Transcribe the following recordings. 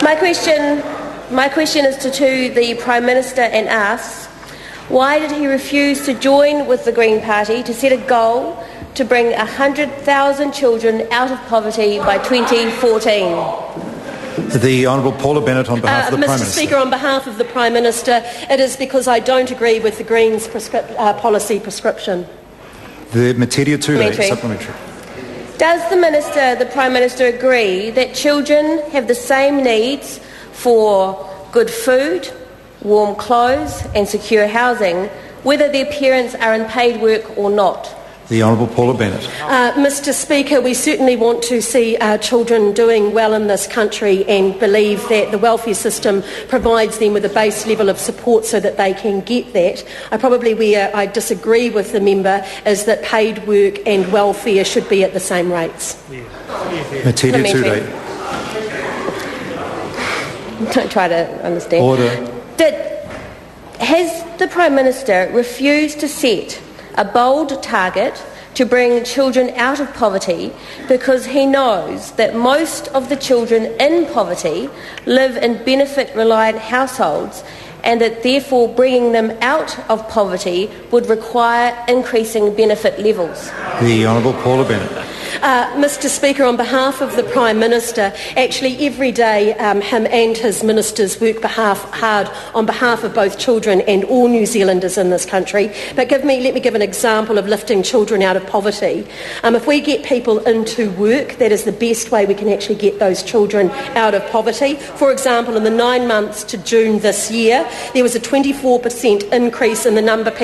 My question is to the Prime Minister and asks, why did he refuse to join with the Green Party to set a goal to bring 100,000 children out of poverty by 2014? The Honourable Paula Bennett on behalf of the Prime Mr. Minister. Speaker, on behalf of the Prime Minister, it is because I don't agree with the Greens' policy prescription. The Metiria Turei supplementary. Does the Prime Minister agree that children have the same needs for good food, warm clothes and secure housing, whether their parents are in paid work or not? The Honourable Paula Bennett. Mr. Speaker, we certainly want to see our children doing well in this country and believe that the welfare system provides them with a base level of support so that they can get that. Where I disagree with the member is that paid work and welfare should be at the same rates. Metiria Turei. Don't try to understand. Order. Has the Prime Minister refused to set a bold target to bring children out of poverty because he knows that most of the children in poverty live in benefit-reliant households and that therefore bringing them out of poverty would require increasing benefit levels? The Honourable Paula Bennett. Mr. Speaker, on behalf of the Prime Minister, actually every day him and his ministers work hard on behalf of both children and all New Zealanders in this country. But let me give an example of lifting children out of poverty. If we get people into work, that is the best way we can actually get those children out of poverty. For example, in the 9 months to June this year, there was a 24% increase in the number of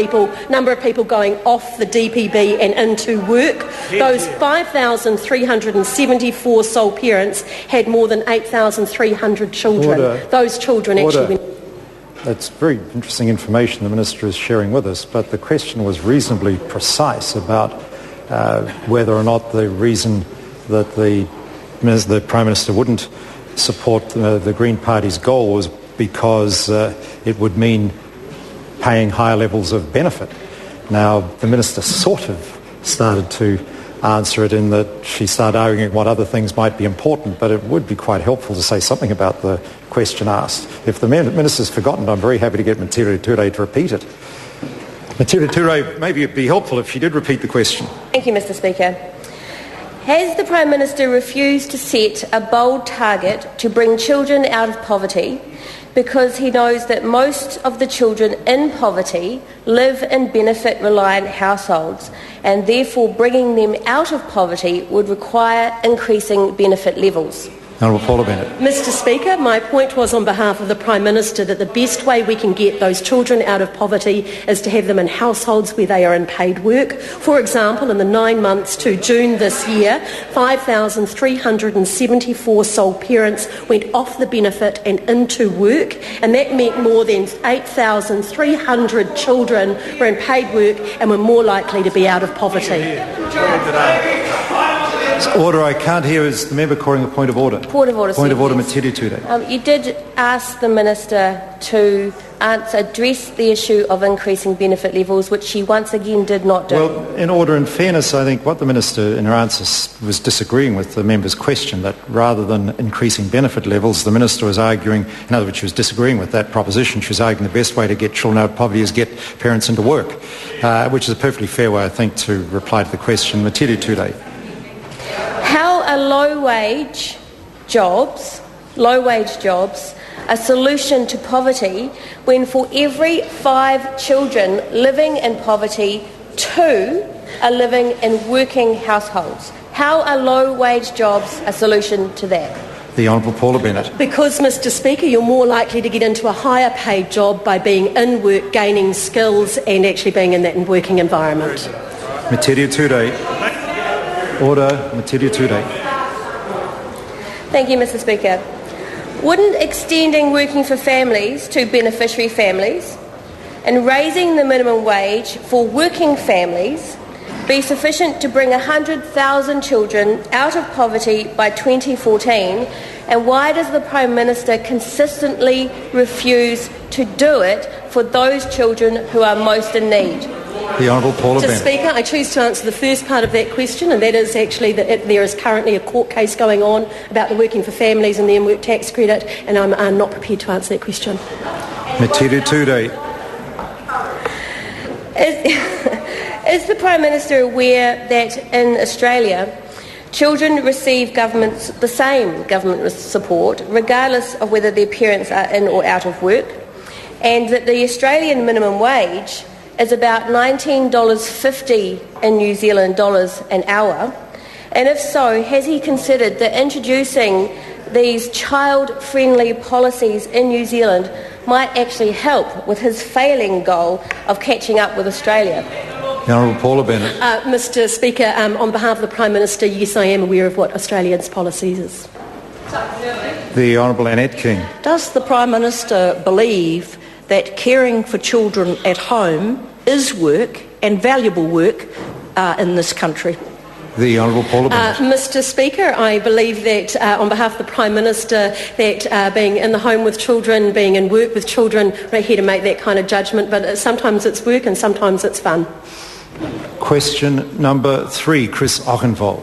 people going off the DPB and into work. Those 5,374 sole parents had more than 8,300 children. Order. Those children actually went... That's very interesting information the Minister is sharing with us, but the question was reasonably precise about whether or not the reason that the Prime Minister wouldn't support the Green Party's goal was because it would mean paying higher levels of benefit. Now, the Minister sort of started to answer it in that she started arguing what other things might be important, but it would be quite helpful to say something about the question asked. If the Minister's forgotten, I'm very happy to get Metiria Turei to repeat it. Metiria Turei, maybe it'd be helpful if she did repeat the question. Thank you, Mr. Speaker. Has the Prime Minister refused to set a bold target to bring children out of poverty because he knows that most of the children in poverty live in benefit-reliant households and therefore bringing them out of poverty would require increasing benefit levels? Honourable Paula Bennett. Mr. Speaker, my point was on behalf of the Prime Minister that the best way we can get those children out of poverty is to have them in households where they are in paid work. For example, in the 9 months to June this year, 5,374 sole parents went off the benefit and into work, and that meant more than 8,300 children were in paid work and were more likely to be out of poverty. Order. I can't hear. Is the member calling a point of order? Point of order. Point of order, Metiria Turei. You did ask the Minister to address the issue of increasing benefit levels, which she once again did not do. Well, in order and fairness, I think what the Minister in her answer was disagreeing with the member's question, that rather than increasing benefit levels, the Minister was arguing, in other words, she was disagreeing with that proposition. She was arguing the best way to get children out of poverty is get parents into work, which is a perfectly fair way, I think, to reply to the question. Metiria Turei. How are low-wage jobs a solution to poverty when for every 5 children living in poverty, 2 are living in working households? How are low-wage jobs a solution to that? The Honourable Paula Bennett. Because, Mr. Speaker, you're more likely to get into a higher paid job by being in work, gaining skills and actually being in that working environment. Metiria Turei. Order. Metiria Turei. Thank you, Mr. Speaker. Wouldn't extending working for families to beneficiary families and raising the minimum wage for working families be sufficient to bring 100,000 children out of poverty by 2014? And why does the Prime Minister consistently refuse to do it for those children who are most in need? The Honourable Paula Mr. Bennett. Speaker, I choose to answer the first part of that question, and that is actually that there is currently a court case going on about the Working for Families and the in-work tax credit, and I'm not prepared to answer that question. Metiria Turei. Is the Prime Minister aware that in Australia, children receive the same government support regardless of whether their parents are in or out of work, and that the Australian minimum wage is about $19.50 in New Zealand dollars an hour? And if so, has he considered that introducing these child-friendly policies in New Zealand might actually help with his failing goal of catching up with Australia? The Honourable Paula Bennett. Mr. Speaker, on behalf of the Prime Minister, yes, I am aware of what Australia's policies is. The Honourable Annette King. Does the Prime Minister believe that caring for children at home is work and valuable work in this country? The Honourable Paula Bennett. Mr. Speaker, I believe that on behalf of the Prime Minister, that being in the home with children, being in work with children, we're not here to make that kind of judgment, but sometimes it's work and sometimes it's fun. Question number 3, Chris Ochenval.